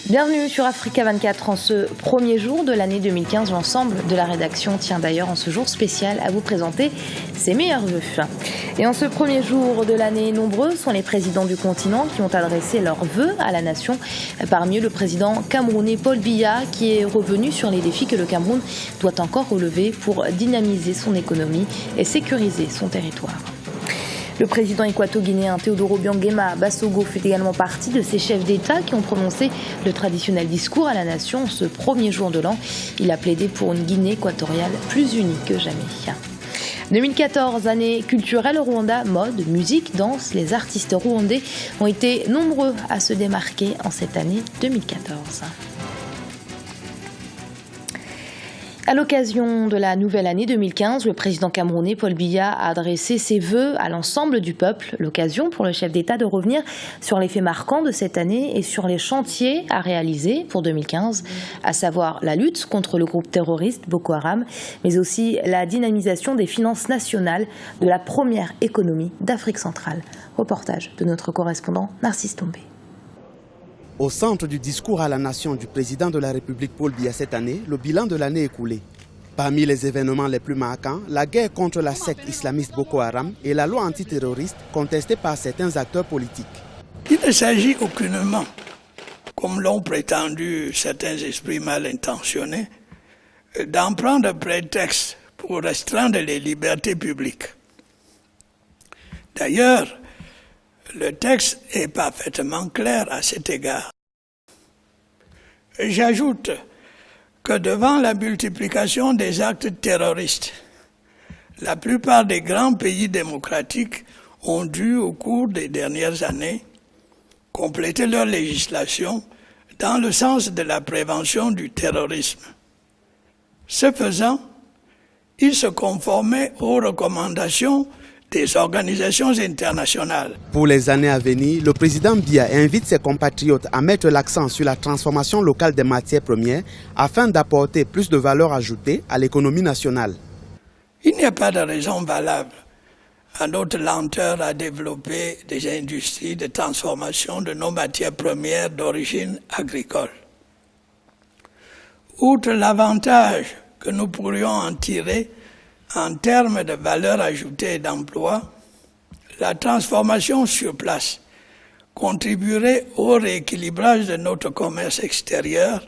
Bienvenue sur Africa 24 en ce premier jour de l'année 2015. L'ensemble de la rédaction tient d'ailleurs en ce jour spécial à vous présenter ses meilleurs vœux. Et en ce premier jour de l'année, nombreux sont les présidents du continent qui ont adressé leurs vœux à la nation. Parmi eux, le président camerounais Paul Biya qui est revenu sur les défis que le Cameroun doit encore relever pour dynamiser son économie et sécuriser son territoire. Le président équato-guinéen Teodoro Obiang-Nguema Basogo fait également partie de ces chefs d'État qui ont prononcé le traditionnel discours à la nation ce premier jour de l'an. Il a plaidé pour une Guinée équatoriale plus unie que jamais. 2014, année culturelle au Rwanda, mode, musique, danse. Les artistes rwandais ont été nombreux à se démarquer en cette année 2014. À l'occasion de la nouvelle année 2015, le président camerounais Paul Biya a adressé ses vœux à l'ensemble du peuple. L'occasion pour le chef d'État de revenir sur les faits marquants de cette année et sur les chantiers à réaliser pour 2015, à savoir la lutte contre le groupe terroriste Boko Haram, mais aussi la dynamisation des finances nationales de la première économie d'Afrique centrale. Reportage de notre correspondant Narcisse Tombé. Au centre du discours à la nation du président de la République Paul Biya cette année, le bilan de l'année écoulée. Parmi les événements les plus marquants, la guerre contre la secte islamiste Boko Haram et la loi antiterroriste contestée par certains acteurs politiques. Il ne s'agit aucunement, comme l'ont prétendu certains esprits mal intentionnés, d'en prendre prétexte pour restreindre les libertés publiques. D'ailleurs, le texte est parfaitement clair à cet égard. J'ajoute que devant la multiplication des actes terroristes, la plupart des grands pays démocratiques ont dû, au cours des dernières années, compléter leur législation dans le sens de la prévention du terrorisme. Ce faisant, ils se conformaient aux recommandations des organisations internationales. Pour les années à venir, le président Biya invite ses compatriotes à mettre l'accent sur la transformation locale des matières premières afin d'apporter plus de valeur ajoutée à l'économie nationale. Il n'y a pas de raison valable à notre lenteur à développer des industries de transformation de nos matières premières d'origine agricole. Outre l'avantage que nous pourrions en tirer en termes de valeur ajoutée et d'emploi, la transformation sur place contribuerait au rééquilibrage de notre commerce extérieur,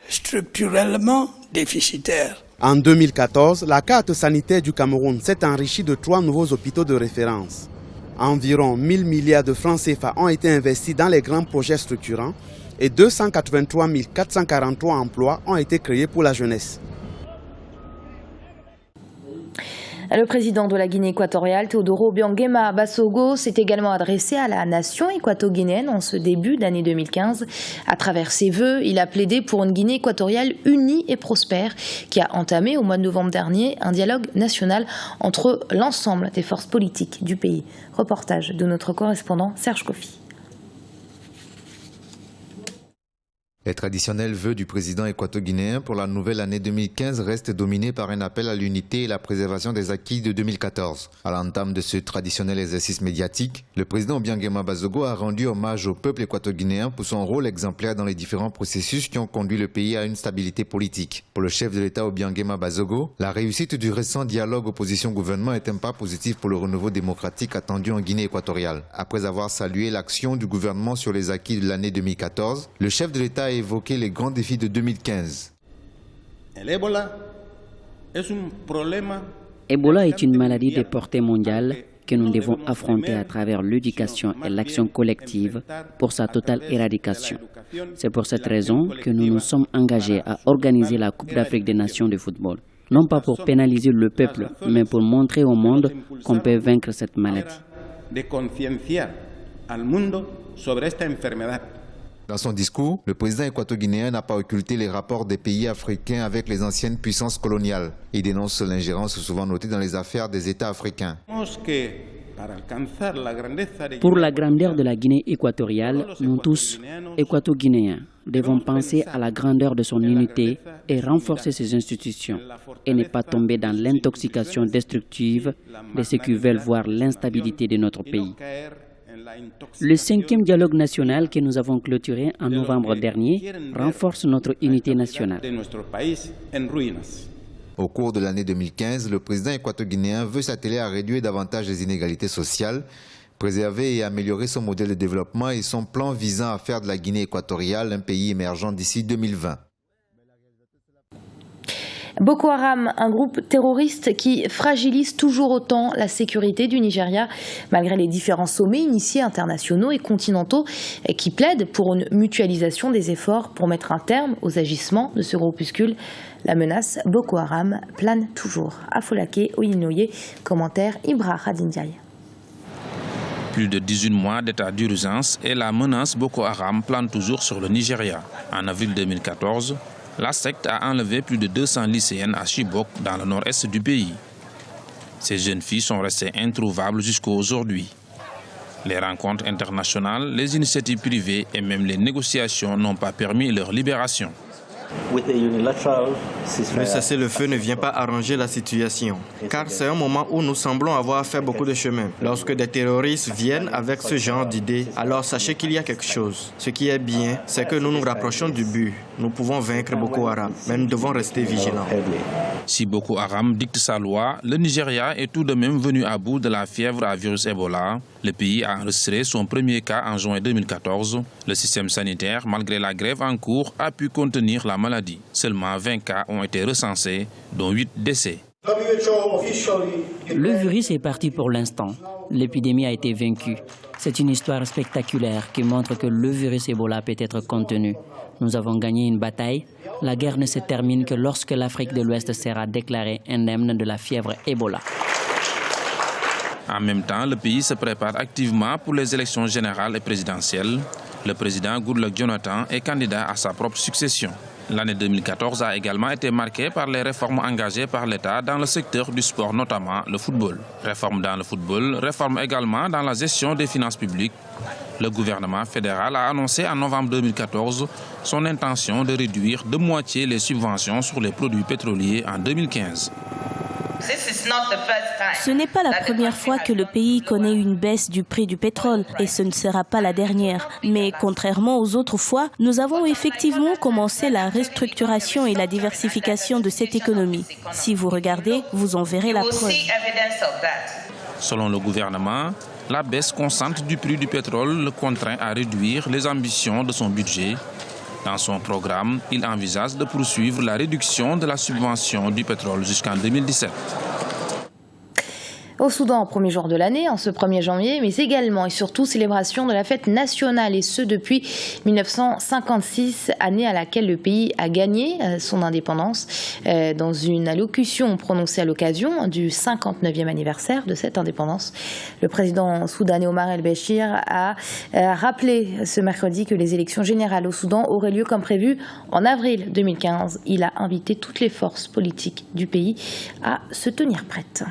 structurellement déficitaire. En 2014, la carte sanitaire du Cameroun s'est enrichie de 3 nouveaux hôpitaux de référence. Environ 1 000 milliards de francs CFA ont été investis dans les grands projets structurants et 283 443 emplois ont été créés pour la jeunesse. Le président de la Guinée équatoriale, Teodoro Obiang-Nguema Basogo, s'est également adressé à la nation équato-guinéenne en ce début d'année 2015. À travers ses vœux, il a plaidé pour une Guinée équatoriale unie et prospère qui a entamé au mois de novembre dernier un dialogue national entre l'ensemble des forces politiques du pays. Reportage de notre correspondant Serge Kofi. Les traditionnels vœux du président équato-guinéen pour la nouvelle année 2015 restent dominés par un appel à l'unité et la préservation des acquis de 2014. À l'entame de ce traditionnel exercice médiatique, le président Obiang-Nguema Basogo a rendu hommage au peuple équato-guinéen pour son rôle exemplaire dans les différents processus qui ont conduit le pays à une stabilité politique. Pour le chef de l'État Obiang-Nguema Basogo, la réussite du récent dialogue opposition-gouvernement est un pas positif pour le renouveau démocratique attendu en Guinée équatoriale. Après avoir salué l'action du gouvernement sur les acquis de l'année 2014, le chef de l'État a évoqué les grands défis de 2015. Ebola est une maladie de portée mondiale que nous devons affronter à travers l'éducation et l'action collective pour sa totale éradication. C'est pour cette raison que nous nous sommes engagés à organiser la Coupe d'Afrique des Nations de football. Non pas pour pénaliser le peuple, mais pour montrer au monde qu'on peut vaincre cette maladie. Dans son discours, le président équato-guinéen n'a pas occulté les rapports des pays africains avec les anciennes puissances coloniales. Il dénonce l'ingérence souvent notée dans les affaires des États africains. Pour la grandeur de la Guinée équatoriale, nous tous, équato-guinéens, devons penser à la grandeur de son unité et renforcer ses institutions et ne pas tomber dans l'intoxication destructive de ceux qui veulent voir l'instabilité de notre pays. Le 5e dialogue national que nous avons clôturé en novembre dernier renforce notre unité nationale. Au cours de l'année 2015, le président équato-guinéen veut s'atteler à réduire davantage les inégalités sociales, préserver et améliorer son modèle de développement et son plan visant à faire de la Guinée équatoriale un pays émergent d'ici 2020. Boko Haram, un groupe terroriste qui fragilise toujours autant la sécurité du Nigeria, malgré les différents sommets initiés internationaux et continentaux et qui plaident pour une mutualisation des efforts pour mettre un terme aux agissements de ce groupuscule. La menace Boko Haram plane toujours. Afolake Oyinoye, commentaire Ibra Khadindiaye. Plus de 18 mois d'état d'urgence et la menace Boko Haram plane toujours sur le Nigeria. En avril 2014, la secte a enlevé plus de 200 lycéennes à Chibok, dans le nord-est du pays. Ces jeunes filles sont restées introuvables jusqu'à aujourd'hui. Les rencontres internationales, les initiatives privées et même les négociations n'ont pas permis leur libération. Le cessez-le-feu ne vient pas arranger la situation, car c'est un moment où nous semblons avoir fait beaucoup de chemin. Lorsque des terroristes viennent avec ce genre d'idées, alors sachez qu'il y a quelque chose. Ce qui est bien, c'est que nous nous rapprochons du but. Nous pouvons vaincre Boko Haram, mais nous devons rester vigilants. Si Boko Haram dicte sa loi, le Nigeria est tout de même venu à bout de la fièvre à virus Ebola. Le pays a enregistré son premier cas en juin 2014. Le système sanitaire, malgré la grève en cours, a pu contenir la maladie. Seulement 20 cas ont été recensés, dont 8 décès. Le virus est parti pour l'instant. L'épidémie a été vaincue. C'est une histoire spectaculaire qui montre que le virus Ebola peut être contenu. Nous avons gagné une bataille. La guerre ne se termine que lorsque l'Afrique de l'Ouest sera déclarée indemne de la fièvre Ebola. En même temps, le pays se prépare activement pour les élections générales et présidentielles. Le président Goodluck Jonathan est candidat à sa propre succession. L'année 2014 a également été marquée par les réformes engagées par l'État dans le secteur du sport, notamment le football. Réforme dans le football, réforme également dans la gestion des finances publiques. Le gouvernement fédéral a annoncé en novembre 2014 son intention de réduire de moitié les subventions sur les produits pétroliers en 2015. Ce n'est pas la première fois que le pays connaît une baisse du prix du pétrole et ce ne sera pas la dernière. Mais contrairement aux autres fois, nous avons effectivement commencé la restructuration et la diversification de cette économie. Si vous regardez, vous en verrez la preuve. Selon le gouvernement, la baisse constante du prix du pétrole le contraint à réduire les ambitions de son budget. Dans son programme, il envisage de poursuivre la réduction de la subvention du pétrole jusqu'en 2017. Au Soudan, premier jour de l'année, en ce 1er janvier, mais également et surtout célébration de la fête nationale, et ce depuis 1956, année à laquelle le pays a gagné son indépendance. Dans une allocution prononcée à l'occasion du 59e anniversaire de cette indépendance, le président soudanais Omar el-Béchir a rappelé ce mercredi que les élections générales au Soudan auraient lieu comme prévu en avril 2015. Il a invité toutes les forces politiques du pays à se tenir prêtes.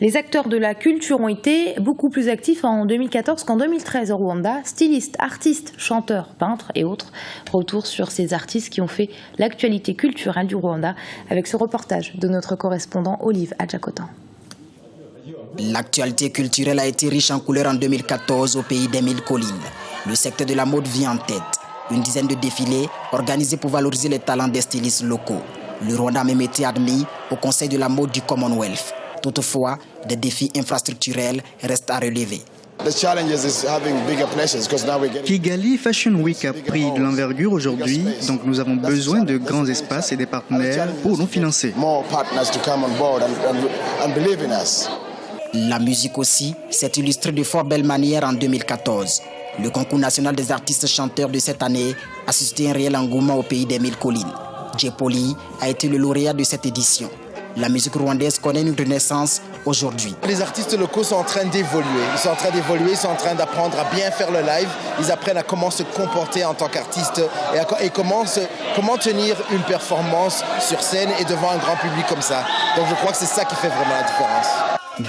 Les acteurs de la culture ont été beaucoup plus actifs en 2014 qu'en 2013 au Rwanda. Stylistes, artistes, chanteurs, peintres et autres. Retour sur ces artistes qui ont fait l'actualité culturelle du Rwanda avec ce reportage de notre correspondant Olive Adjakotan. L'actualité culturelle a été riche en couleurs en 2014 au pays des 1000 collines. Le secteur de la mode vient en tête. Une dizaine de défilés organisés pour valoriser les talents des stylistes locaux. Le Rwanda a même été admis au Conseil de la mode du Commonwealth. Toutefois, des défis infrastructurels restent à relever. Kigali Fashion Week a pris de l'envergure aujourd'hui, donc nous avons besoin de grands espaces et des partenaires pour nous financer. La musique aussi s'est illustrée de fort belle manière en 2014. Le concours national des artistes chanteurs de cette année a suscité un réel engouement au pays des 1000 collines. Djepoli a été le lauréat de cette édition. La musique rwandaise connaît une renaissance aujourd'hui. Les artistes locaux sont en train d'évoluer. Ils sont en train d'apprendre à bien faire le live. Ils apprennent à comment se comporter en tant qu'artiste et comment tenir une performance sur scène et devant un grand public comme ça. Donc je crois que c'est ça qui fait vraiment la différence.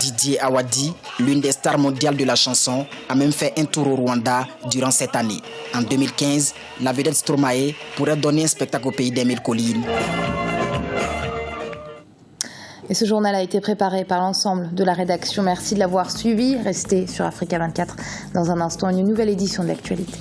Didier Awadi, l'une des stars mondiales de la chanson, a même fait un tour au Rwanda durant cette année. En 2015, la vedette Stromae pourrait donner un spectacle au pays des 1000 collines. Et ce journal a été préparé par l'ensemble de la rédaction. Merci de l'avoir suivi. Restez sur Africa 24. Dans un instant, une nouvelle édition de l'actualité.